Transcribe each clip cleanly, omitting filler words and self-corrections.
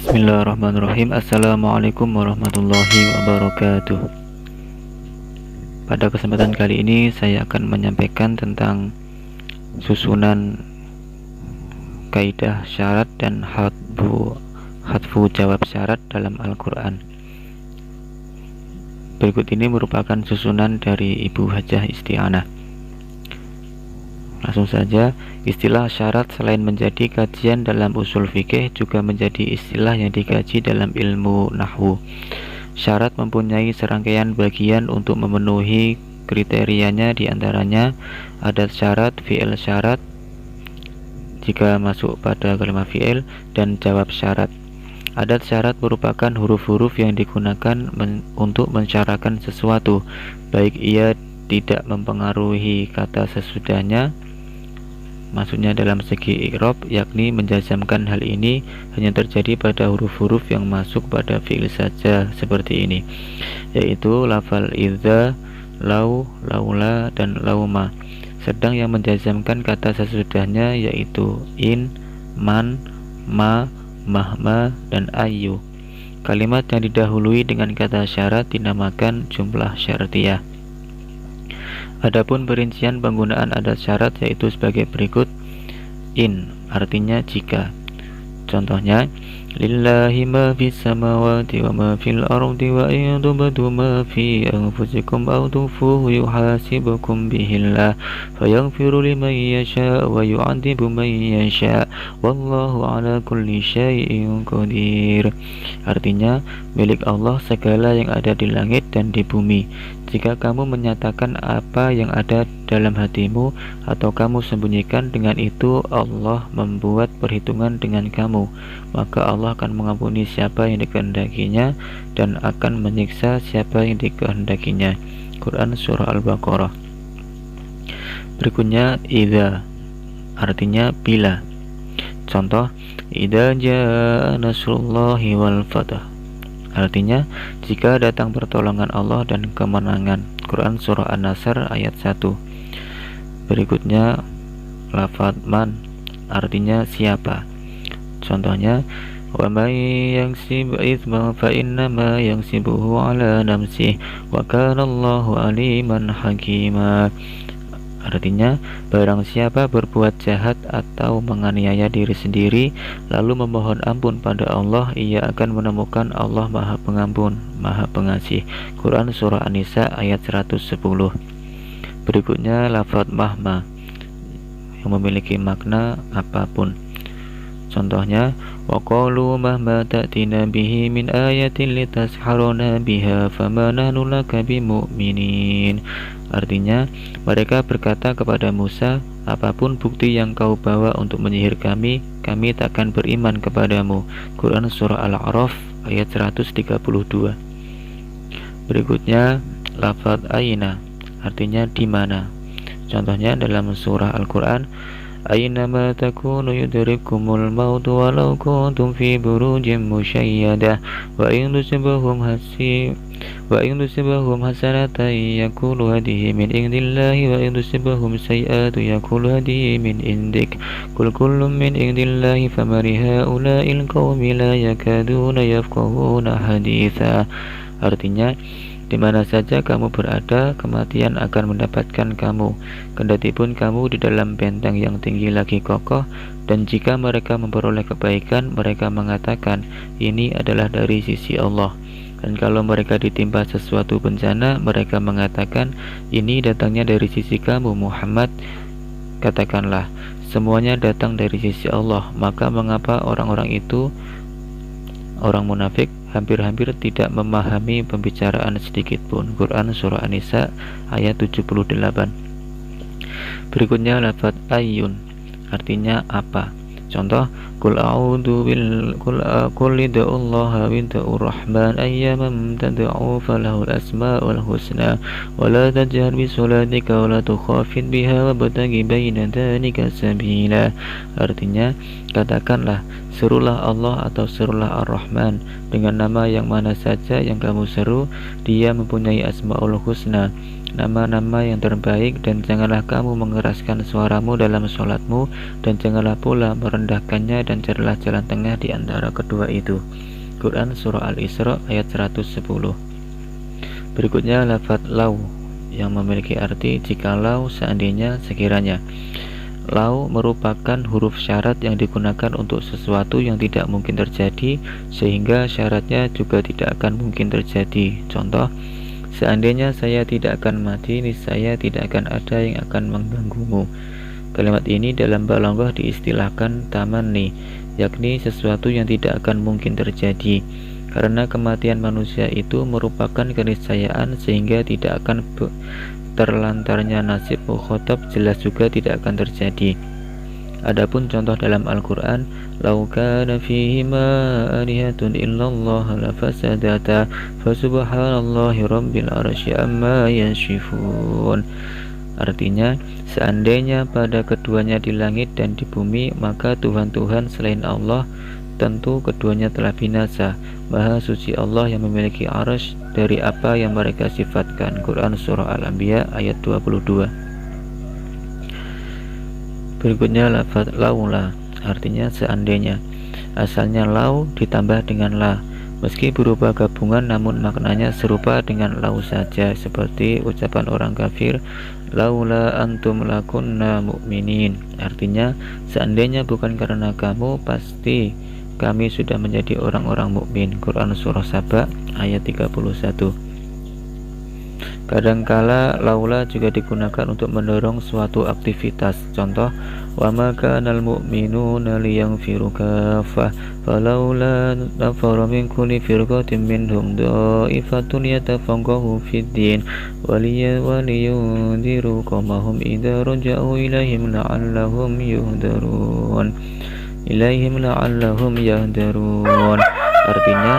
Bismillahirrahmanirrahim. Assalamualaikum warahmatullahi wabarakatuh. Pada kesempatan kali ini saya akan menyampaikan tentang susunan kaidah syarat dan hadfu jawab syarat dalam Al-Quran. Berikut ini merupakan susunan dari Ibu Hajah Isti'anah. Langsung saja, istilah syarat selain menjadi kajian dalam usul fikih juga menjadi istilah yang dikaji dalam ilmu nahwu. Syarat mempunyai serangkaian bagian untuk memenuhi kriterianya, diantaranya adat syarat, fi'il syarat jika masuk pada kalimat fi'il, dan jawab syarat. Adat syarat merupakan huruf-huruf yang digunakan untuk mensyaratkan sesuatu, baik ia tidak mempengaruhi kata sesudahnya, maksudnya dalam segi i'rab, yakni menjazamkan. Hal ini hanya terjadi pada huruf-huruf yang masuk pada fi'il saja, seperti ini, yaitu lafal idza, lau, laula, dan lauma. Sedang yang menjazamkan kata sesudahnya yaitu in, man, ma, mahma, dan ayu. Kalimat yang didahului dengan kata syarat dinamakan jumlah syartiyah. Adapun perincian penggunaan adat syarat yaitu sebagai berikut. In artinya jika. Contohnya, lillahi ma fis samawati wa ma fil ardi wa in tubdu ma fi anfusikum aw tukhfuhu yuhasibukum bihillah fayaghfiru liman yasha wa yu'adzibu man yasha wallahu ala kulli syai'in qadir. Artinya, milik Allah segala yang ada di langit dan di bumi. Jika kamu menyatakan apa yang ada dalam hatimu atau kamu sembunyikan, dengan itu Allah membuat perhitungan dengan kamu, maka Allah akan mengampuni siapa yang dikehendakinya dan akan menyiksa siapa yang dikehendakinya. Quran Surah Al-Baqarah. Berikutnya idza, artinya bila. Contoh, idza jaa nasrullahi wal fath, artinya jika datang pertolongan Allah dan kemenangan. Quran Surah An-Nasr ayat 1. Berikutnya lafaz man, artinya siapa. Contohnya, wa may yaksib itsman fa innama yaksibuhu ala nafsihi wa kana Allahu aliman hakima. Artinya, barang siapa berbuat jahat atau menganiaya diri sendiri lalu memohon ampun pada Allah, ia akan menemukan Allah Maha Pengampun, Maha Pengasih. Quran Surah An-Nisa ayat 110. Berikutnya lafaz mahma, yang memiliki makna apapun. Contohnya, wa qalu mahma ta'tina bihi min ayatin litasharuna biha fama nahnu laka bimu'minin. Artinya, mereka berkata kepada Musa, apapun bukti yang kau bawa untuk menyihir kami takkan beriman kepadamu. Quran Surah Al-A'raf ayat 132. Berikutnya lafaz aina, artinya di mana. Contohnya dalam surah Al-Quran, aynama takunu yudrikumul maut walau kuntum fi burujin musyayyada wa in tusibahum hasanatan yaqulu hadhihi min indillahi wa in tusibahum sayi'atu yaqulu hadhihi min indik qul kullun min indillahi famari haula'il qaumi la yakaduna yafqahuna haditha. Artinya, di mana saja kamu berada, kematian akan mendapatkan kamu, kendatipun kamu di dalam benteng yang tinggi lagi kokoh. Dan jika mereka memperoleh kebaikan, mereka mengatakan, ini adalah dari sisi Allah. Dan kalau mereka ditimpa sesuatu bencana, mereka mengatakan, ini datangnya dari sisi kamu Muhammad. Katakanlah, semuanya datang dari sisi Allah. Maka mengapa orang-orang itu, orang munafik, hampir-hampir tidak memahami pembicaraan sedikit pun. Quran Surah An-Nisa ayat 78. Berikutnya lafaz ayyun, artinya apa. Contoh, qul a'udzu qul lid'ullaha bid'ur rahman ayyaman tad'u falahul asmaul husna wa la tajhar bi salatika wa la tukhafit biha wa bataghi baina dzalika sabila. Artinya, katakanlah, serulah Allah atau serulah Ar-Rahman dengan nama yang mana saja yang kamu seru, dia mempunyai asmaul husna. nama-nama yang terbaik, dan janganlah kamu mengeraskan suaramu dalam sholatmu, dan janganlah pula merendahkannya, dan carilah jalan tengah di antara kedua itu. Quran Surah Al-Isra ayat 110. Berikutnya lafaz lau yang memiliki arti jikalau, seandainya, sekiranya. Lau merupakan huruf syarat yang digunakan untuk sesuatu yang tidak mungkin terjadi, sehingga syaratnya juga tidak akan mungkin terjadi. Contoh, seandainya saya tidak akan mati, niscaya tidak akan ada yang akan mengganggumu. Kalimat ini dalam balaghah diistilahkan tamanni, yakni sesuatu yang tidak akan mungkin terjadi. Karena kematian manusia itu merupakan keniscayaan, sehingga tidak akan terlantarnya nasib mukhatab jelas juga tidak akan terjadi. Adapun contoh dalam Al-Quran, "Lau kana fihima alihatun illallah lafasadata fasubhanallahi rabbil arsy amma yasifun." Artinya, seandainya pada keduanya di langit dan di bumi, maka Tuhan-Tuhan selain Allah, tentu keduanya telah binasa. Maha suci Allah yang memiliki arsy dari apa yang mereka sifatkan. Quran Surah Al-Anbiya ayat 22. Berikutnya lafaz laula, artinya seandainya. Asalnya lau ditambah dengan la. Meski berupa gabungan, namun maknanya serupa dengan lau saja, seperti ucapan orang kafir, laula antum lakunna mu'minin. Artinya, seandainya bukan karena kamu, pasti kami sudah menjadi orang-orang mukmin. Quran Surah Saba ayat 31. Kadangkala laula juga digunakan untuk mendorong suatu aktivitas. Contoh, wa ma kanal mu'minuna liyanfiru kaffah falaula nafara min kulli firqatin minhum da'ifatun yatafaqahu fid din waliyundiru qawmahum idza raja'u ilaihim la'allahum yahdharun. Artinya,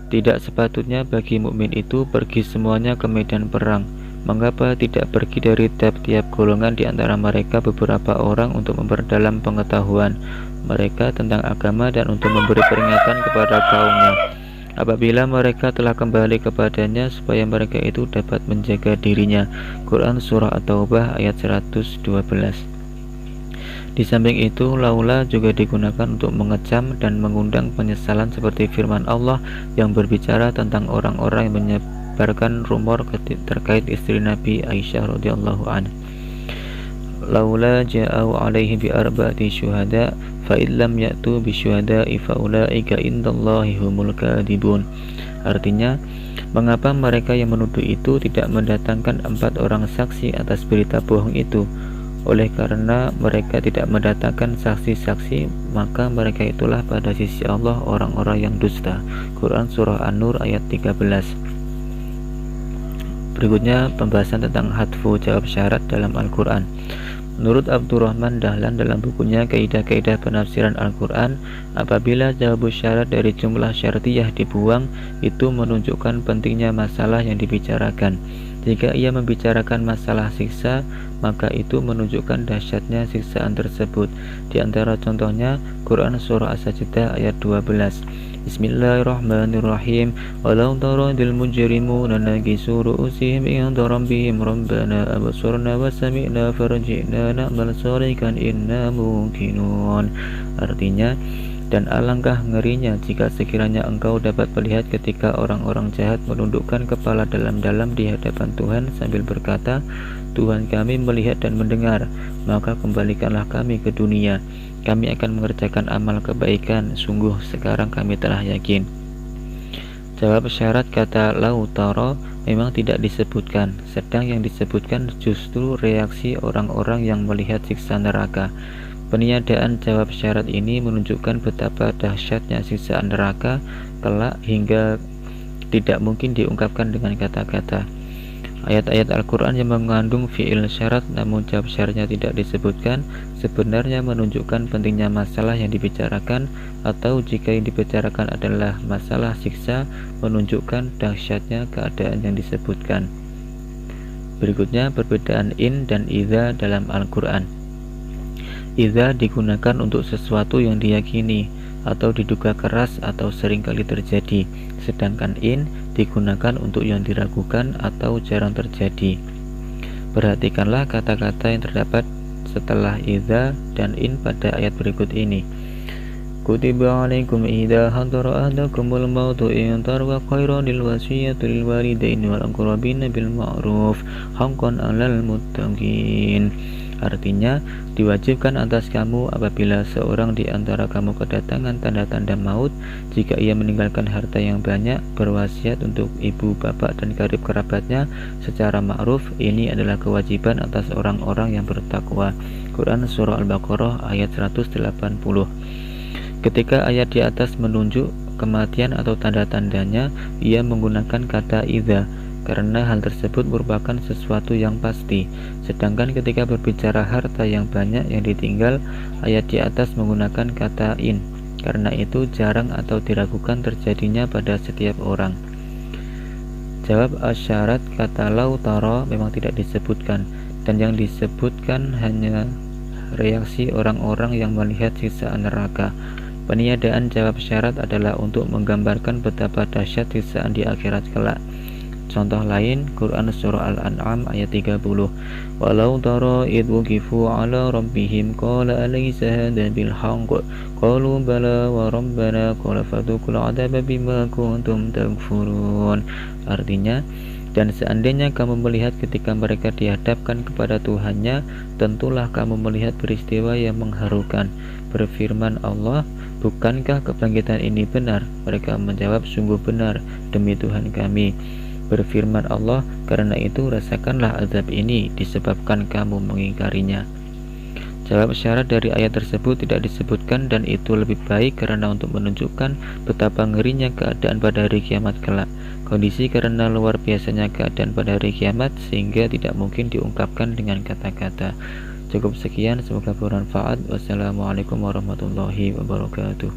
tidak sepatutnya bagi mukmin itu pergi semuanya ke medan perang. Mengapa tidak pergi dari tiap-tiap golongan di antara mereka beberapa orang untuk memperdalam pengetahuan mereka tentang agama dan untuk memberi peringatan kepada kaumnya apabila mereka telah kembali kepadanya, supaya mereka itu dapat menjaga dirinya. Quran Surah At-Taubah ayat 112. Di samping itu, laula juga digunakan untuk mengecam dan mengundang penyesalan, seperti firman Allah yang berbicara tentang orang-orang yang menyebarkan rumor terkait istri Nabi Aisyah radhiyallahu anha. Laula ja'u alaihi bi arba'ati syuhada fa illam ya'tu bi syuhada'i fa ulaika indallahi humul kadibun. Artinya, mengapa mereka yang menuduh itu tidak mendatangkan 4 orang saksi atas berita bohong itu? Oleh karena mereka tidak mendatangkan saksi-saksi, maka mereka itulah pada sisi Allah orang-orang yang dusta. Quran Surah An-Nur ayat 13. Berikutnya pembahasan tentang hadfu jawab syarat dalam Al-Quran. Menurut Abdurrahman Dahlan dalam bukunya Kaidah-Kaidah Penafsiran Al-Quran, apabila jawab syarat dari jumlah syartiyah dibuang, itu menunjukkan pentingnya masalah yang dibicarakan. Jika ia membicarakan masalah siksa, maka itu menunjukkan dahsyatnya siksaan tersebut. Di antara contohnya, Quran Surah As-Sajdah ayat 12. Bismillahirrahmanirrahim. Walau taradil mujrimuna nakisu ru'usihim inda rabbihim rabbana absurna wa sami'na farji'na na'mal shalihan inna muqinun. Artinya, dan alangkah ngerinya jika sekiranya engkau dapat melihat ketika orang-orang jahat menundukkan kepala dalam-dalam di hadapan Tuhan sambil berkata, Tuhan kami melihat dan mendengar, maka kembalikanlah kami ke dunia. Kami akan mengerjakan amal kebaikan, sungguh sekarang kami telah yakin. Jawab syarat kata lau tara memang tidak disebutkan, sedang yang disebutkan justru reaksi orang-orang yang melihat siksa neraka. Peniadaan jawab syarat ini menunjukkan betapa dahsyatnya siksaan neraka kelak hingga tidak mungkin diungkapkan dengan kata-kata. Ayat-ayat Al-Quran yang mengandung fi'il syarat namun jawab syaratnya tidak disebutkan sebenarnya menunjukkan pentingnya masalah yang dibicarakan, atau jika yang dibicarakan adalah masalah siksa, menunjukkan dahsyatnya keadaan yang disebutkan. Berikutnya perbedaan in dan idza dalam Al-Quran. Idza digunakan untuk sesuatu yang diyakini, atau diduga keras atau seringkali terjadi, sedangkan in digunakan untuk yang diragukan atau jarang terjadi. Perhatikanlah kata-kata yang terdapat setelah idza dan in pada ayat berikut ini. Kutiba alaikum idza hadara ahadakumul mautu in tarwa khairan lil wasiyatu lil walidaini wal aqrabina bil ma'ruf haqqan 'alal muttaqin. Artinya, diwajibkan atas kamu apabila seorang di antara kamu kedatangan tanda-tanda maut, jika ia meninggalkan harta yang banyak, berwasiat untuk ibu, bapak, dan karib kerabatnya secara ma'ruf. Ini adalah kewajiban atas orang-orang yang bertakwa. Quran Surah Al-Baqarah ayat 180. Ketika ayat di atas menunjuk kematian atau tanda-tandanya, ia menggunakan kata idza karena hal tersebut merupakan sesuatu yang pasti. Sedangkan ketika berbicara harta yang banyak yang ditinggal, ayat di atas menggunakan kata in. Karena itu jarang atau diragukan terjadinya pada setiap orang. Jawab asyarat kata lau taro memang tidak disebutkan, dan yang disebutkan hanya reaksi orang-orang yang melihat siksaan neraka. Peniadaan jawab syarat adalah untuk menggambarkan betapa dahsyat siksaan di akhirat kelak. Contoh lain, Quran Surah Al-An'am ayat 30. Walau tara id wuqifu ala rabbihim qala alaysa hadha bil haqq qalu bala wa rabbana qala fadhuqul adaba bima kuntum takfurun. Artinya, dan seandainya kamu melihat ketika mereka dihadapkan kepada Tuhannya, tentulah kamu melihat peristiwa yang mengharukan. Berfirman Allah, bukankah kebangkitan ini benar? Mereka menjawab, sungguh benar, demi Tuhan kami. Berfirman Allah, karena itu rasakanlah azab ini disebabkan kamu mengingkarinya. Jawab syarat dari ayat tersebut tidak disebutkan, dan itu lebih baik karena untuk menunjukkan betapa ngerinya keadaan pada hari kiamat kelak. Kondisi karena luar biasanya keadaan pada hari kiamat sehingga tidak mungkin diungkapkan dengan kata-kata. Cukup sekian, semoga bermanfaat. Wassalamualaikum warahmatullahi wabarakatuh.